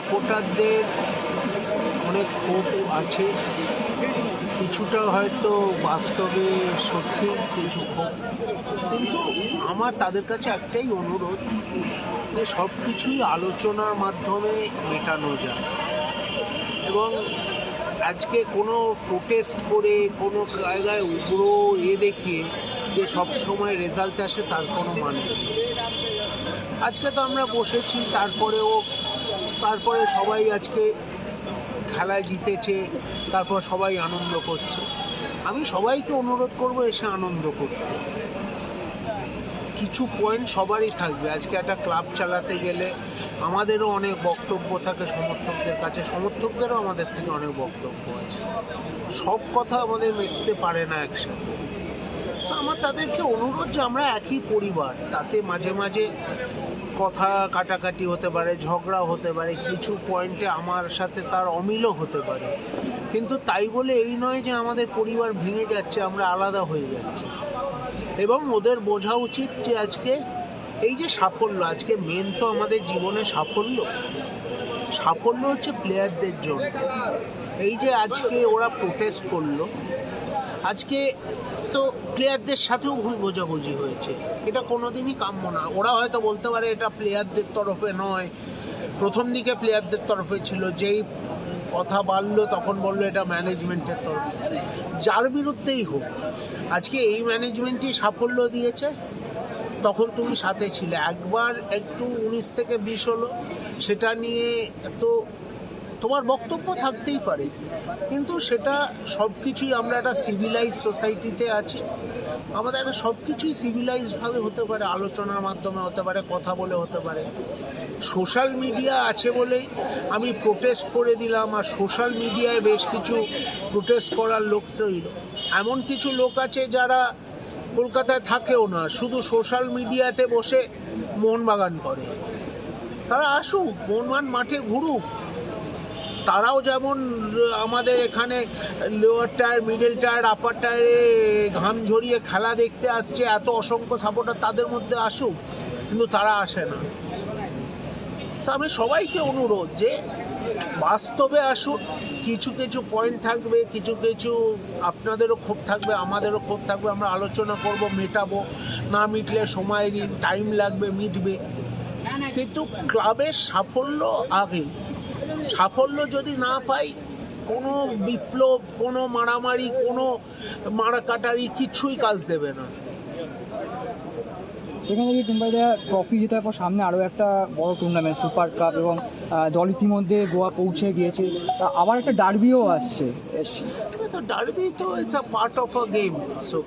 সাপোর্টারদের অনেক ক্ষোভ আছে, কিছুটা হয়তো বাস্তবে সত্যি কিছু ক্ষোভ, কিন্তু আমার তাদের কাছে একটাই অনুরোধ যে সব কিছুই আলোচনার মাধ্যমে মেটানো যায়। এবং আজকে কোনো প্রোটেস্ট করে কোনো জায়গায় উগ্র দেখিয়ে যে সবসময় রেজাল্ট আসে তার কোনো মানে নেই। আজকে তো আমরা বসেছি, তারপরে সবাই আজকে খেলায় জিতেছে, তারপর সবাই আনন্দ করছে। আমি সবাইকে অনুরোধ করব এসে আনন্দ করতে। কিছু পয়েন্ট সবারই থাকবে। আজকে একটা ক্লাব চালাতে গেলে আমাদেরও অনেক বক্তব্য থাকে সমর্থকদের কাছে, সমর্থকদেরও আমাদের থেকে অনেক বক্তব্য আছে, সব কথা আমাদের মেটতে পারে না একসাথে। সো আমার তাদেরকে অনুরোধ যে আমরা একই পরিবার, তাতে মাঝে মাঝে কথা কাটাকাটি হতে পারে, ঝগড়া হতে পারে, কিছু পয়েন্টে আমার সাথে তার অমিলও হতে পারে, কিন্তু তাই বলে এই নয় যে আমাদের পরিবার ভেঙে যাচ্ছে, আমরা আলাদা হয়ে যাচ্ছি। এবং ওদের বোঝা উচিত যে আজকে এই যে সাফল্য, আজকে মেন তো আমাদের জীবনে সাফল্য হচ্ছে প্লেয়ারদের জন্য। এই যে আজকে ওরা প্রোটেস্ট করলো, আজকে তো প্লেয়ারদের সাথেও ভুল বোঝাবুঝি হয়েছে, এটা কোনোদিনই কাম্য না। ওরা হয়তো বলতে পারে এটা প্লেয়ারদের তরফে নয়, প্রথম দিকে প্লেয়ারদের তরফে ছিল, যেই কথা বাড়লো তখন বললো এটা ম্যানেজমেন্টের তরফে। যার বিরুদ্ধেই হোক, আজকে এই ম্যানেজমেন্টই সাফল্য দিয়েছে, তখন তুমি সাথে ছিলে। একবার একটু 19 থেকে 20 হলো, সেটা নিয়ে তো তোমার বক্তব্য থাকতেই পারে, কিন্তু সেটা সব কিছুই, আমরা একটা সিভিলাইজ সোসাইটিতে আছি, আমাদের একটা সব কিছুই সিভিলাইজভাবে হতে পারে, আলোচনার মাধ্যমে হতে পারে, কথা বলে হতে পারে। সোশ্যাল মিডিয়া আছে বলেই আমি প্রোটেস্ট করে দিলাম, আর সোশ্যাল মিডিয়ায় বেশ কিছু প্রোটেস্ট করার লোক তৈরি, এমন কিছু লোক আছে যারা কলকাতায় থাকেও না, শুধু সোশ্যাল মিডিয়াতে বসে মোহনবাগান করে। তারা আসুক, মোহনবাগান মাঠে ঘুরুক, তারাও যেমন আমাদের এখানে লোয়ার টায়ার, মিডল টায়ার, আপার টায়ারে ঘাম ঝরিয়ে খেলা দেখতে আসছে, এত অসংখ্য সাপোর্টার তাদের মধ্যে আসুক, কিন্তু তারা আসে না। তো আমি সবাইকে অনুরোধ যে বাস্তবে আসুন, কিছু কিছু পয়েন্ট থাকবে, কিছু কিছু আপনাদেরও ক্ষোভ থাকবে, আমাদেরও ক্ষোভ থাকবে, আমরা আলোচনা করব, মেটাবো, না মিটলে সময় দিন, টাইম লাগবে, মিটবে। কিন্তু ক্লাবের সাফল্য আগে, সাফল্য যদি না পাই, কোনো বিপ্লব, কোনো মারামারি, কোনো মারাকাটারি কিছুই কাজ দেবে না। সেখানে থেকে টিম্বাইদা ট্রফি জেতার পর সামনে আরও একটা বড় টুর্নামেন্ট সুপার কাপ, এবং দল ইতিমধ্যে গোয়া পৌঁছে গিয়েছে, আবার একটা ডার্বিও আসছে। তো ডার্বি তো it's a part of a game, so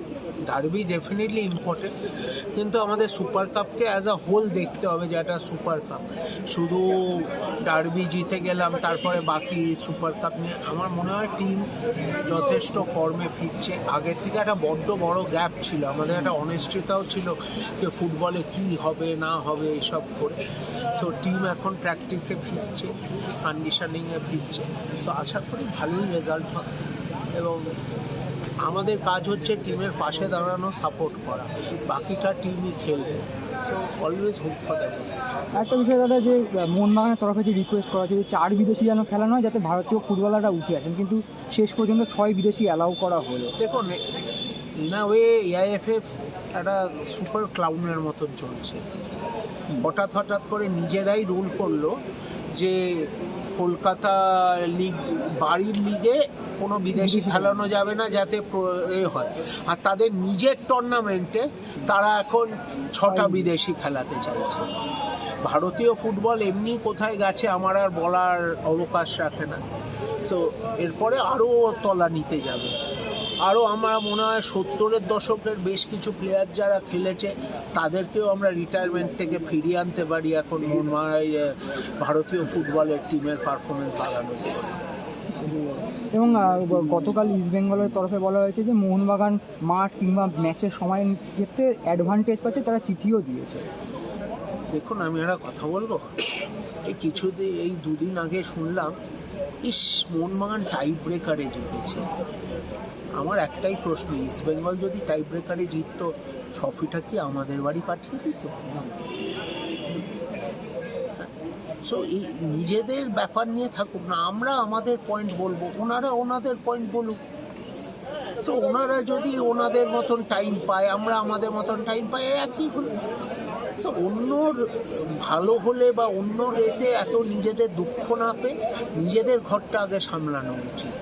derby definitely important, কিন্তু আমাদের সুপার কাপকে অ্যাজ আ হোল দেখতে হবে, যে একটা সুপার কাপ শুধু ডার্বি জিতে গেলাম তারপরে বাকি সুপার কাপ নিয়ে, আমার মনে হয় টিম যথেষ্ট ফর্মে ফিরছে। আগের থেকে একটা বড় গ্যাপ ছিল, আমাদের একটা অনিশ্চয়তাও ছিল যে ফুটবলে কি হবে না হবে এসব করে। সো টিম এখন প্র্যাকটিসে ফিরছে, কন্ডিশনিংয়ে ফিরছে, সো আশা করি ভালোই রেজাল্ট হবে। এবং আমাদের কাজ হচ্ছে টিমের পাশে দাঁড়ানো, সাপোর্ট করা, বাকিটা টিমই খেলবে। So always hope for the best. একটা বিষয় দাদা, যে মোহনবাগানের তরফে যে রিকোয়েস্ট করা হচ্ছে যে 4 বিদেশি যেন খেলা নয়, যাতে ভারতীয় ফুটবলাররা উঠে আসেন, কিন্তু শেষ পর্যন্ত 6 বিদেশি অ্যালাউ করা হলো। দেখুন, ইন আ ওয়ে এআইএফএফ একটা সুপার ক্লাউনের মতন চলছে। হঠাৎ করে নিজেরাই রুল করলো যে কলকাতা লিগ, বাড়ির লিগে কোনো বিদেশি খেলানো যাবে না, যাতে হয়। আর তাদের নিজের টুর্নামেন্টে তারা এখন 6টা বিদেশি খেলাতে চাইছে। ভারতীয় ফুটবল এমনি কোথায় গেছে আমার আর বলার অবকাশ রাখে না। সো এরপরে আরও তলা নিতে যাবে, আরও আমার মনে হয় 70-এর দশকের বেশ কিছু প্লেয়ার যারা খেলেছে তাদেরকেও আমরা রিটায়ারমেন্ট থেকে ফিরিয়ে আনতে পারি এখন ভারতীয় ফুটবলের টিমের পারফরমেন্স বাড়ানোর জন্য। এবং গতকাল ইস্ট বেঙ্গলের তরফে বলা হয়েছে যে মোহনবাগান মাঠ কিংবা ম্যাচের সময়ের ক্ষেত্রে অ্যাডভান্টেজ পাচ্ছে, তারা চিঠিও দিয়েছে। দেখুন, আমি একটা কথা বলবো, এই 2 দিন আগে শুনলাম মোহনবাগান টাই ব্রেকারে জিতেছে। আমার একটাই প্রশ্ন, ইস্ট বেঙ্গল যদি টাই ব্রেকারে জিততো, ট্রফিটা কি আমাদের বাড়ি পাঠিয়ে দিত? সো এই নিজেদের ব্যাপার নিয়ে থাকুক না, আমরা আমাদের পয়েন্ট বলবো, ওনারা ওনাদের পয়েন্ট বলুক। তো ওনারা যদি ওনাদের মতন টাইম পায়, আমরা আমাদের মতন টাইম পাই, একই হলো। সো অন্যর ভালো হলে বা অন্যর এতে এত নিজেদের দুঃখ না পেয়ে নিজেদের ঘরটা আগে সামলানো উচিত।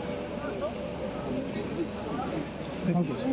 Thank you.